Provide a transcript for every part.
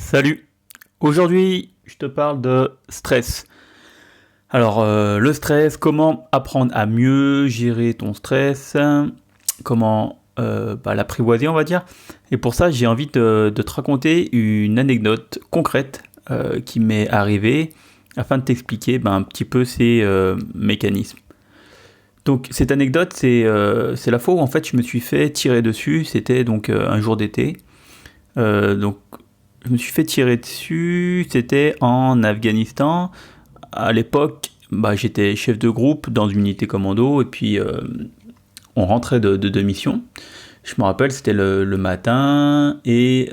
Salut, aujourd'hui je te parle de stress. Alors le stress, comment apprendre à mieux gérer ton stress, comment l'apprivoiser on va dire. Et pour ça j'ai envie de te raconter une anecdote concrète qui m'est arrivée afin de t'expliquer un petit peu ces mécanismes. Donc cette anecdote c'est la fois où en fait je me suis fait tirer dessus, c'était donc un jour d'été. Donc je me suis fait tirer dessus, c'était en Afghanistan. À l'époque, j'étais chef de groupe dans une unité commando et puis on rentrait de mission. Je me rappelle, c'était le matin et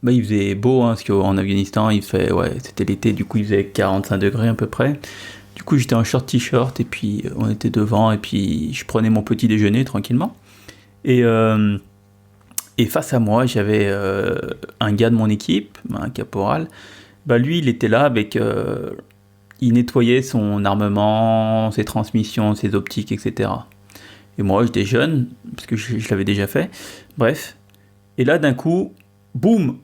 il faisait beau parce qu'en Afghanistan, c'était l'été, du coup il faisait 45 degrés à peu près. Du coup j'étais en short t-shirt et puis on était devant et puis je prenais mon petit déjeuner tranquillement. Et, euh, et face à moi, j'avais un gars de mon équipe, un caporal. Lui, il était là avec. Il nettoyait son armement, ses transmissions, ses optiques, etc. Et moi, j'étais jeune, parce que je l'avais déjà fait. Bref. Et là, d'un coup, boum,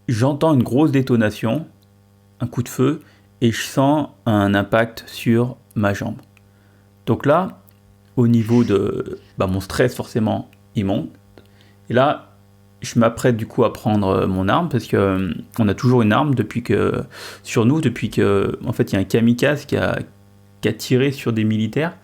j'entends une grosse détonation, un coup de feu, et je sens un impact sur ma jambe. Donc là, au niveau de mon stress, forcément, il monte. Et là, je m'apprête du coup à prendre mon arme parce que on a toujours une arme sur nous depuis que en fait il y a un kamikaze qui a tiré sur des militaires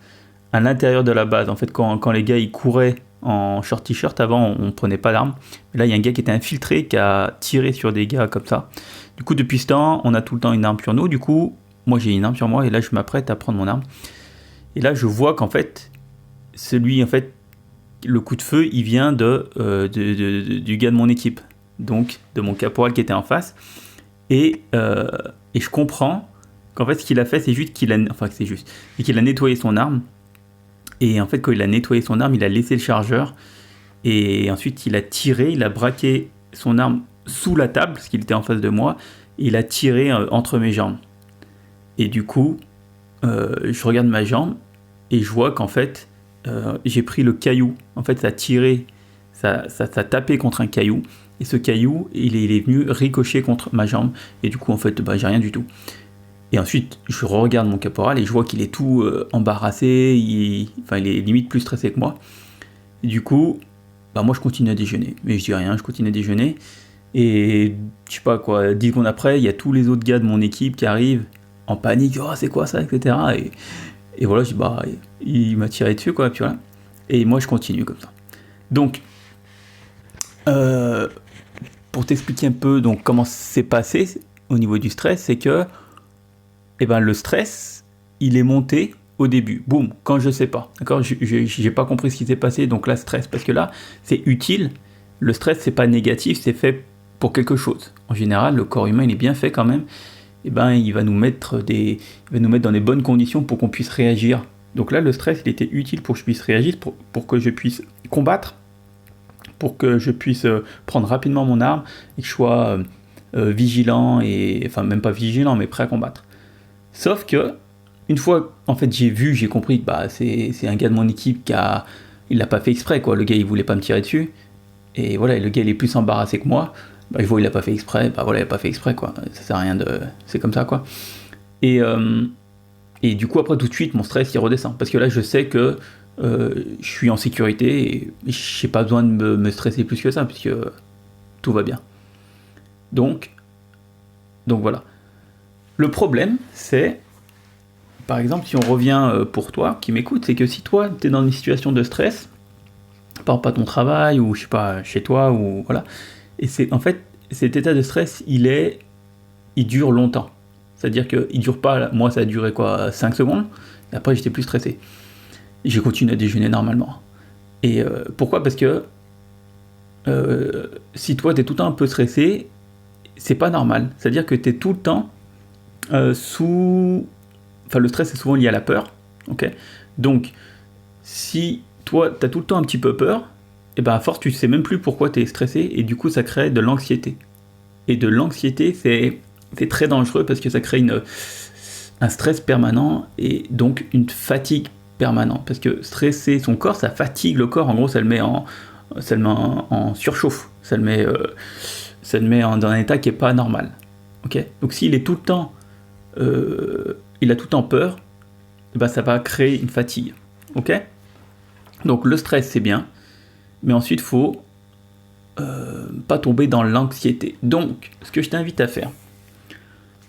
à l'intérieur de la base. En fait, quand les gars ils couraient en short t-shirt avant, on prenait pas d'arme. Mais là, il y a un gars qui était infiltré qui a tiré sur des gars comme ça. Du coup, depuis ce temps, on a tout le temps une arme sur nous. Du coup, moi j'ai une arme sur moi et là je m'apprête à prendre mon arme. Et là, je vois qu'en fait, le coup de feu, il vient du gars de mon équipe, donc de mon caporal qui était en face. Et je comprends qu'en fait, ce qu'il a fait, c'est qu'il a nettoyé son arme. Et en fait, quand il a nettoyé son arme, il a laissé le chargeur. Et ensuite, il a tiré, il a braqué son arme sous la table, parce qu'il était en face de moi. Et il a tiré entre mes jambes. Et du coup, je regarde ma jambe et je vois qu'en fait, j'ai pris le caillou. En fait, ça a tiré, ça a tapé contre un caillou. Et ce caillou, il est venu ricocher contre ma jambe. Et du coup, en fait, j'ai rien du tout. Et ensuite, je regarde mon caporal et je vois qu'il est tout embarrassé. Il est limite plus stressé que moi. Et du coup, moi, je continue à déjeuner. Mais je dis rien, je continue à déjeuner. Et je sais pas quoi, 10 secondes après, il y a tous les autres gars de mon équipe qui arrivent en panique. Oh, c'est quoi ça, etc. Et voilà, je dis, il m'a tiré dessus, quoi, puis voilà. Et moi, je continue comme ça. Donc, euh, pour t'expliquer un peu donc, comment c'est passé au niveau du stress, c'est que le stress, il est monté au début. Boum, quand je sais pas. D'accord, j'ai pas compris ce qui s'est passé, donc là, stress. Parce que là, c'est utile. Le stress, c'est pas négatif, c'est fait pour quelque chose. En général, le corps humain, il est bien fait quand même. Il va nous mettre dans les bonnes conditions pour qu'on puisse réagir. Donc là, le stress, il était utile pour que je puisse réagir, pour que je puisse combattre, pour que je puisse prendre rapidement mon arme et que je sois vigilant, même pas vigilant, mais prêt à combattre. Sauf que, une fois, en fait, j'ai compris que c'est un gars de mon équipe il l'a pas fait exprès, quoi. Le gars, il voulait pas me tirer dessus. Et voilà, le gars, il est plus embarrassé que moi. Je vois, il a pas fait exprès. Il a pas fait exprès, quoi. Ça sert à rien c'est comme ça, quoi. Et, euh, et du coup, après, tout de suite, mon stress, il redescend. Parce que là, je sais que je suis en sécurité et j'ai pas besoin de me stresser plus que ça, puisque tout va bien. Donc voilà. Le problème, c'est, par exemple, si on revient pour toi, qui m'écoute, c'est que si toi, tu es dans une situation de stress, par rapport à ton travail, ou je sais pas, chez toi, ou voilà, et c'est en fait, cet état de stress, il dure longtemps. C'est-à-dire qu'il dure pas, moi ça a duré 5 secondes, et après j'étais plus stressé. Et j'ai continué à déjeuner normalement. Et pourquoi? Parce que si toi t'es tout le temps un peu stressé, c'est pas normal. C'est-à-dire que t'es tout le temps sous... Enfin, le stress est souvent lié à la peur, ok. Donc, si toi t'as tout le temps un petit peu peur, et à force tu sais même plus pourquoi t'es stressé, et du coup ça crée de l'anxiété. Et de l'anxiété, c'est très dangereux parce que ça crée un stress permanent et donc une fatigue permanente. Parce que stresser son corps, ça fatigue le corps. En gros, ça le met en surchauffe. ça te met dans un état qui n'est pas normal. Okay, donc s'il est tout le temps, il a tout le temps peur, bah, ça va créer une fatigue. Okay, donc le stress c'est bien, mais ensuite il faut pas tomber dans l'anxiété. Donc ce que je t'invite à faire,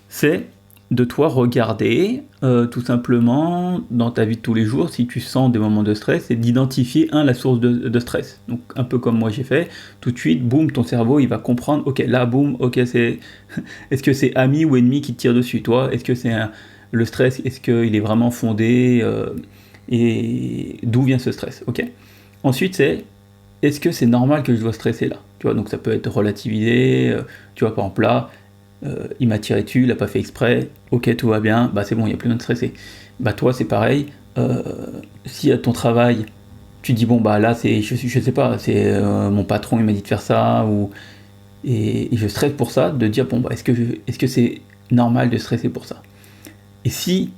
c'est de toi regarder tout simplement dans ta vie de tous les jours, si tu sens des moments de stress, et d'identifier la source de stress. Donc un peu comme moi j'ai fait, tout de suite, boum, ton cerveau il va comprendre, ok là, boum, ok c'est, est-ce que c'est ami ou ennemi qui te tire dessus, toi, est-ce que c'est le stress, est-ce qu'il est vraiment fondé, et d'où vient ce stress, ok. Ensuite c'est, est-ce que c'est normal que je dois stresser là, tu vois, donc ça peut être relativisé, tu vois, par exemple là, il m'a tiré dessus, il n'a pas fait exprès, ok tout va bien, bah c'est bon, il n'y a plus besoin de stresser. Bah toi c'est pareil, si à ton travail, tu dis bon bah là c'est, je sais pas, c'est mon patron il m'a dit de faire ça, et je stresse pour ça, de dire bon bah est-ce que c'est normal de stresser pour ça. Et si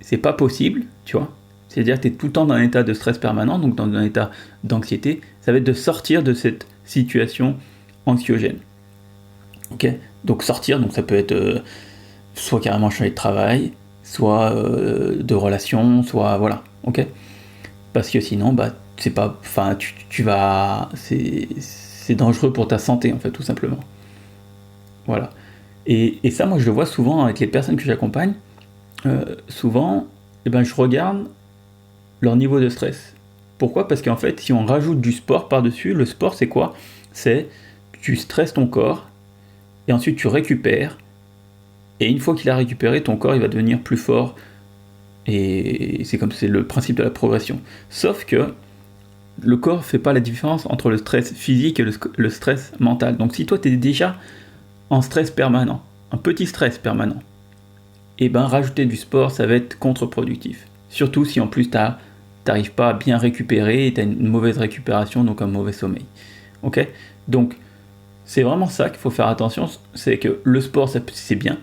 c'est pas possible, tu vois, c'est-à-dire que tu es tout le temps dans un état de stress permanent, donc dans un état d'anxiété, ça va être de sortir de cette situation anxiogène. Ok, donc sortir, donc ça peut être soit carrément changer de travail, soit de relation, soit voilà, ok. Parce que sinon, bah c'est pas, enfin tu vas, c'est dangereux pour ta santé en fait, tout simplement. Voilà. Et ça, moi je le vois souvent avec les personnes que j'accompagne. Souvent, eh ben, je regarde leur niveau de stress. Pourquoi ? Parce qu'en fait, si on rajoute du sport par-dessus, le sport c'est quoi ? C'est tu stresses ton corps, et ensuite tu récupères, et une fois qu'il a récupéré, ton corps il va devenir plus fort, et c'est comme c'est le principe de la progression. Sauf que le corps fait pas la différence entre le stress physique et le stress mental. Donc si toi tu es déjà en stress permanent, un petit stress permanent, et ben rajouter du sport ça va être contre-productif. Surtout si en plus t'arrives pas à bien récupérer, et t'as une mauvaise récupération, donc un mauvais sommeil. Ok ? Donc c'est vraiment ça qu'il faut faire attention, c'est que le sport c'est bien,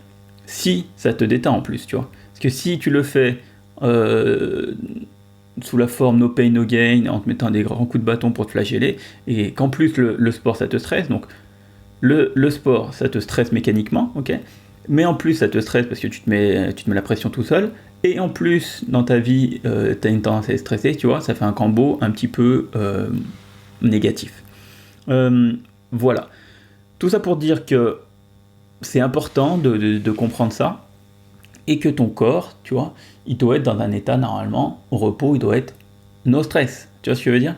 si ça te détend en plus, tu vois. Parce que si tu le fais sous la forme no pain no gain, en te mettant des grands coups de bâton pour te flageller, et qu'en plus le sport ça te stresse, donc le sport ça te stresse mécaniquement, ok, mais en plus ça te stresse parce que tu te mets la pression tout seul, et en plus dans ta vie tu as une tendance à être stressé, tu vois, ça fait un combo un petit peu négatif. Voilà. Tout ça pour dire que c'est important de comprendre ça, et que ton corps, tu vois, il doit être dans un état normalement, au repos, il doit être no stress. Tu vois ce que je veux dire ?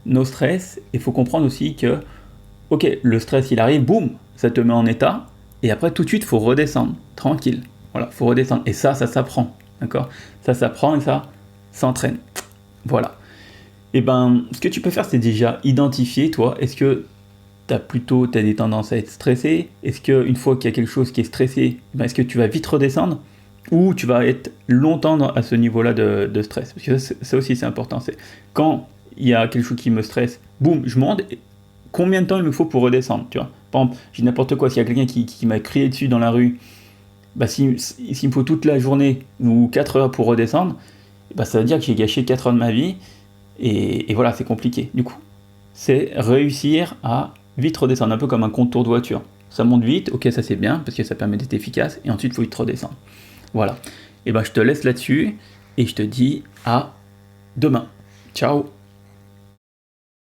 No stress, il faut comprendre aussi que, ok, le stress il arrive, boum, ça te met en état, et après tout de suite, il faut redescendre, tranquille. Voilà, il faut redescendre. Et ça s'apprend, d'accord ? Ça s'apprend et ça s'entraîne. Voilà. Et ben, ce que tu peux faire, c'est déjà identifier, toi, est-ce que t'as des tendances à être stressé ? Est-ce qu'une fois qu'il y a quelque chose qui est stressé, ben est-ce que tu vas vite redescendre ? Ou tu vas être longtemps à ce niveau-là de stress ? Parce que ça aussi c'est important. C'est quand il y a quelque chose qui me stresse, boum, je monte, combien de temps il me faut pour redescendre, tu vois ? Par exemple, j'ai n'importe quoi, s'il y a quelqu'un qui m'a crié dessus dans la rue, bah s'il me faut toute la journée ou 4 heures pour redescendre, bah ça veut dire que j'ai gâché 4 heures de ma vie, et voilà, c'est compliqué. Du coup, c'est réussir à vite redescendre, un peu comme un contour de voiture. Ça monte vite, ok, ça c'est bien, parce que ça permet d'être efficace, et ensuite il faut vite redescendre. Voilà. Et ben je te laisse là-dessus, et je te dis à demain. Ciao.